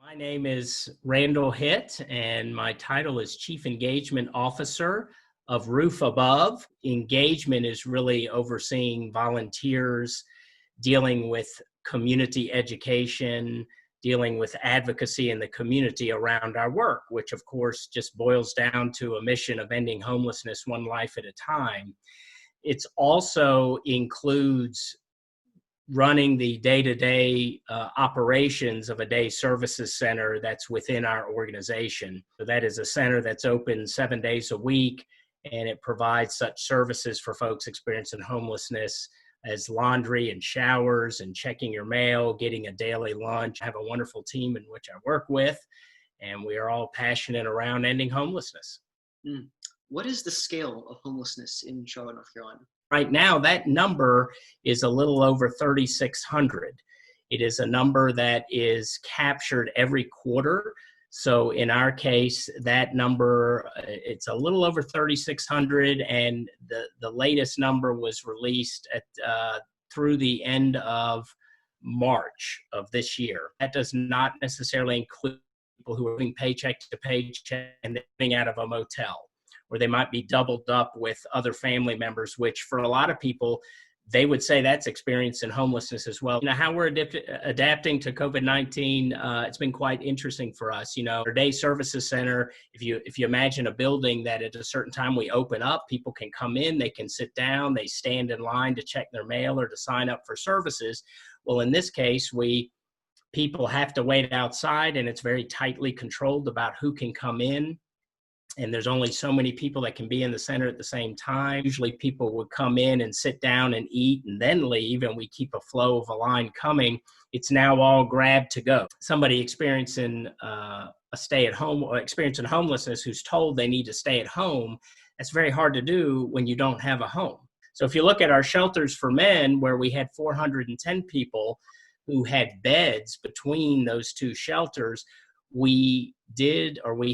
My name is Randall Hitt, and my title is Chief Engagement Officer of Roof Above. Engagement is really overseeing volunteers, dealing with community education, dealing with advocacy in the community around our work, which of course just boils down to a mission of ending homelessness one life at a time. It also includes running the day-to-day operations of a day services center that's within our organization. So that is a center that's open 7 days a week, and it provides such services for folks experiencing homelessness as laundry and showers and checking your mail, getting a daily lunch. I have a wonderful team in which I work with, and we are all passionate around ending homelessness. What is the scale of homelessness in Charlotte, North Carolina? Right now, that number is a little over 3,600. It is a number that is captured every quarter. So in our case, that number, it's a little over 3,600, and the latest number was released through the end of March of this year. That does not necessarily include people who are living paycheck to paycheck and living out of a motel, where they might be doubled up with other family members, which for a lot of people, they would say that's experiencing homelessness as well. How we're adapting to COVID-19, it's been quite interesting for us. Our day services center, if you imagine a building that at a certain time we open up, people can come in, they can sit down, they stand in line to check their mail or to sign up for services. Well, in this case, people have to wait outside, and it's very tightly controlled about who can come in. And there's only so many people that can be in the center at the same time. Usually people would come in and sit down and eat and then leave, and we keep a flow of a line coming. It's now all grab to go. Somebody experiencing a stay-at-home or experiencing homelessness who's told they need to stay at home, that's very hard to do when you don't have a home. So if you look at our shelters for men, where we had 410 people who had beds between those two shelters, we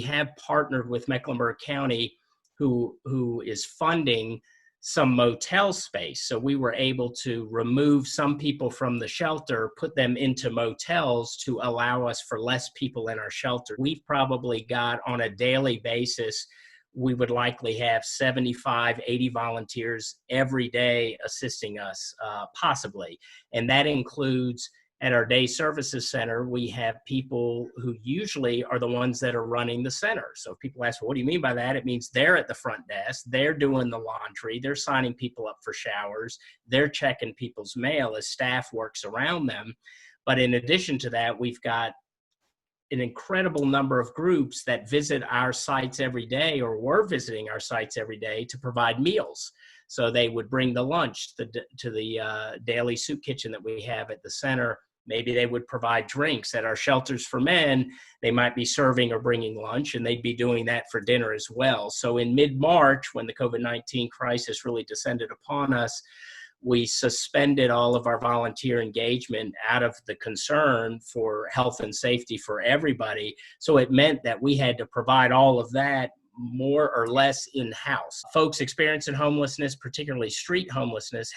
have partnered with Mecklenburg County, who is funding some motel space. So we were able to remove some people from the shelter, put them into motels to allow us for less people in our shelter. We've probably got, on a daily basis, we would likely have 75, 80 volunteers every day assisting us, possibly. And that includes, at our day services center, we have people who usually are the ones that are running the center. So if people ask, well, what do you mean by that? It means they're at the front desk, they're doing the laundry, they're signing people up for showers, they're checking people's mail as staff works around them. But in addition to that, we've got an incredible number of groups that visit our sites every day, or were visiting our sites every day, to provide meals. So they would bring the lunch to the daily soup kitchen that we have at the center. Maybe they would provide drinks. At our shelters for men, they might be serving or bringing lunch, and they'd be doing that for dinner as well. So in mid-March, when the COVID-19 crisis really descended upon us, we suspended all of our volunteer engagement out of the concern for health and safety for everybody. So it meant that we had to provide all of that more or less in-house. Folks experiencing homelessness, particularly street homelessness,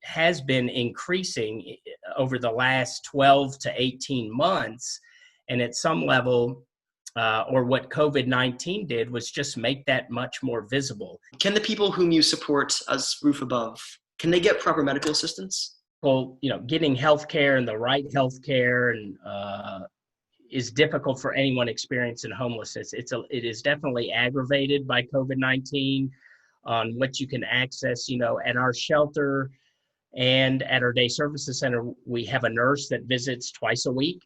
has been increasing over the last 12 to 18 months. And at some level, or what COVID-19 did was just make that much more visible. Can the people whom you support as Roof Above, can they get proper medical assistance? Well, getting healthcare and the right healthcare and is difficult for anyone experiencing homelessness. It is definitely aggravated by COVID-19 on what you can access. At our shelter and at our day services center, we have a nurse that visits twice a week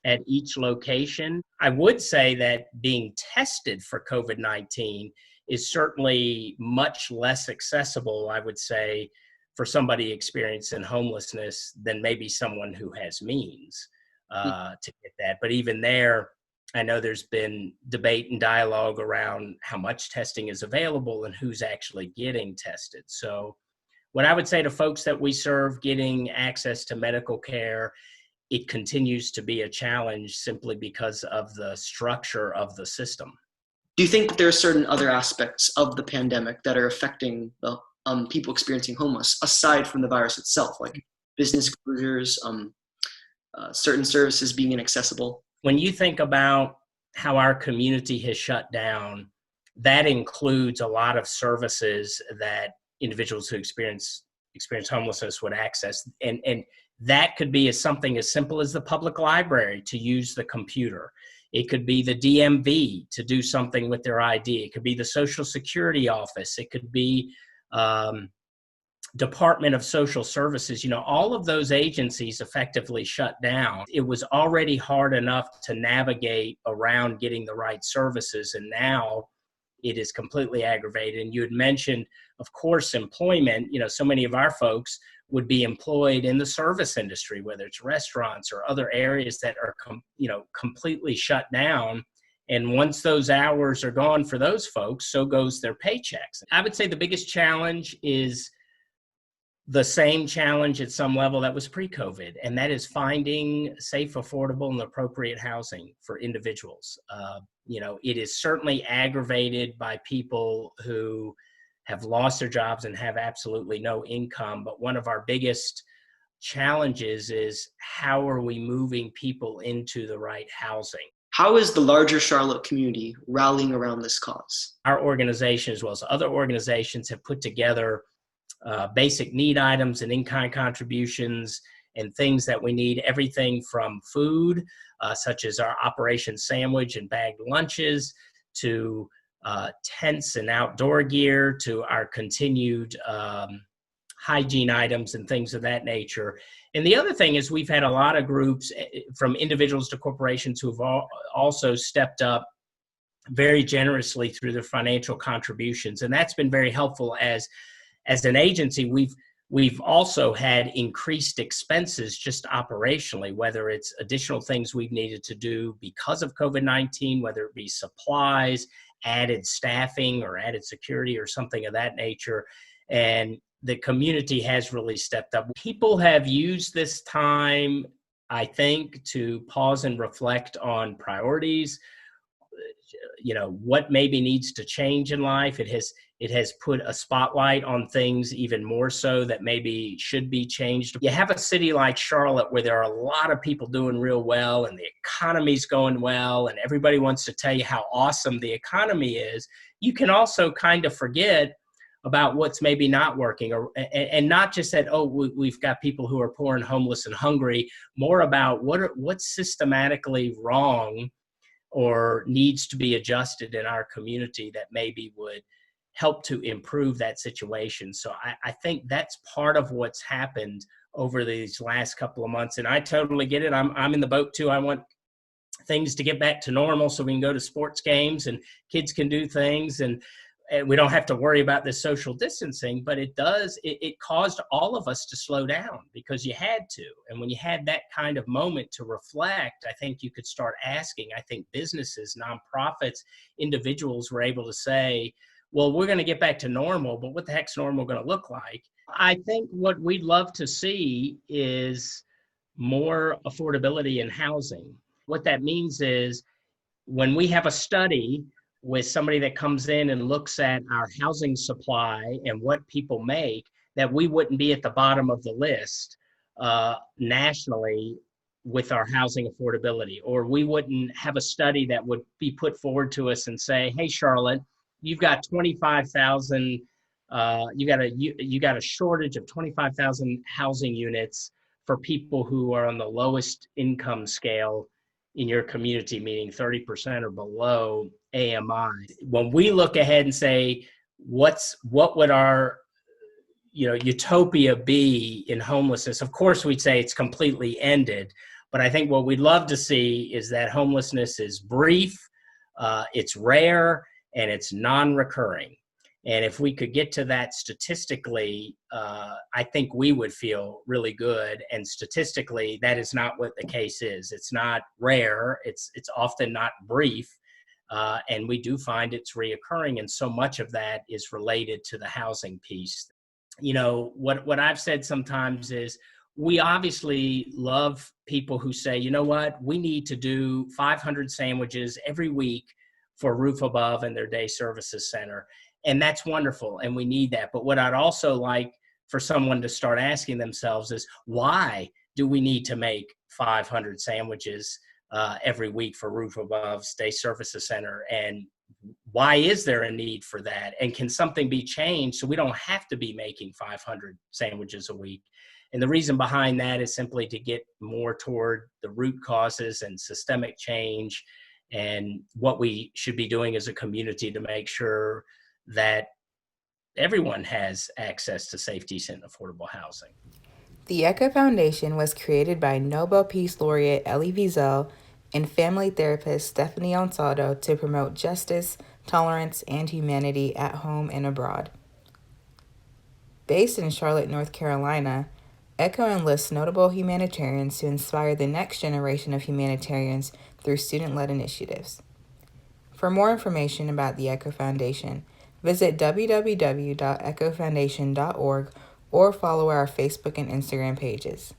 at each location. I would say that being tested for COVID-19 is certainly much less accessible, I would say, for somebody experiencing homelessness than maybe someone who has means to get that. But even there, I know there's been debate and dialogue around how much testing is available and who's actually getting tested. So what I would say to folks that we serve, getting access to medical care, it continues to be a challenge simply because of the structure of the system. Do you think that there are certain other aspects of the pandemic that are affecting the people experiencing homeless, aside from the virus itself, like business closures, certain services being inaccessible? When you think about how our community has shut down, that includes a lot of services that individuals who experience homelessness would access. And that could be something as simple as the public library to use the computer. It could be the DMV to do something with their ID. It could be the Social Security office. It could be Department of Social Services. All of those agencies effectively shut down. It was already hard enough to navigate around getting the right services, and now it is completely aggravated. And you had mentioned, of course, employment. So many of our folks would be employed in the service industry, whether it's restaurants or other areas that are completely shut down. And once those hours are gone for those folks, so goes their paychecks. I would say the biggest challenge is the same challenge at some level that was pre-COVID, and that is finding safe, affordable, and appropriate housing for individuals. It is certainly aggravated by people who have lost their jobs and have absolutely no income. But one of our biggest challenges is how are we moving people into the right housing? How is the larger Charlotte community rallying around this cause? Our organization, as well as other organizations, have put together basic need items and in-kind contributions and things that we need, everything from food, such as our Operation Sandwich and bagged lunches, to tents and outdoor gear, to our continued hygiene items and things of that nature. And the other thing is we've had a lot of groups, from individuals to corporations, who have also stepped up very generously through their financial contributions. And that's been very helpful. As an agency, we've also had increased expenses just operationally, whether it's additional things we've needed to do because of COVID-19, whether it be supplies, added staffing, or added security, or something of that nature. And the community has really stepped up. People have used this time, I think, to pause and reflect on priorities, what maybe needs to change in life. It has put a spotlight on things even more so that maybe should be changed. You have a city like Charlotte where there are a lot of people doing real well, and the economy's going well, and everybody wants to tell you how awesome the economy is. You can also kind of forget about what's maybe not working, and not just that, we've got people who are poor and homeless and hungry, more about what's systematically wrong or needs to be adjusted in our community that maybe would help to improve that situation. So I think that's part of what's happened over these last couple of months. And I totally get it. I'm in the boat too. I want things to get back to normal so we can go to sports games and kids can do things, and we don't have to worry about this social distancing. But it caused all of us to slow down because you had to. And when you had that kind of moment to reflect, I think you could start asking. I think businesses, nonprofits, individuals were able to say, well, we're going to get back to normal, but what the heck's normal going to look like? I think what we'd love to see is more affordability in housing. What that means is when we have a study with somebody that comes in and looks at our housing supply and what people make, that we wouldn't be at the bottom of the list nationally with our housing affordability, or we wouldn't have a study that would be put forward to us and say, hey, Charlotte, you've got 25,000, you got a shortage of 25,000 housing units for people who are on the lowest income scale in your community, meaning 30% or below AMI. When we look ahead and say, what would our utopia be in homelessness? Of course, we'd say it's completely ended. But I think what we'd love to see is that homelessness is brief, it's rare, and it's non-recurring. And if we could get to that statistically, I think we would feel really good. And statistically, that is not what the case is. It's not rare. It's often not brief. And we do find it's reoccurring. And so much of that is related to the housing piece. What I've said sometimes is we obviously love people who say, you know what, we need to do 500 sandwiches every week for Roof Above and their day services center. And that's wonderful. And we need that. But what I'd also like for someone to start asking themselves is, why do we need to make 500 sandwiches every week for Roof Above's Day Services Center. And why is there a need for that? And can something be changed so we don't have to be making 500 sandwiches a week? And the reason behind that is simply to get more toward the root causes and systemic change and what we should be doing as a community to make sure that everyone has access to safe, decent, and affordable housing. The ECHO Foundation was created by Nobel Peace Laureate Elie Wiesel and family therapist Stephanie Ansaldo to promote justice, tolerance, and humanity at home and abroad. Based in Charlotte, North Carolina, ECHO enlists notable humanitarians to inspire the next generation of humanitarians through student-led initiatives. For more information about the ECHO Foundation, visit www.echofoundation.org or follow our Facebook and Instagram pages.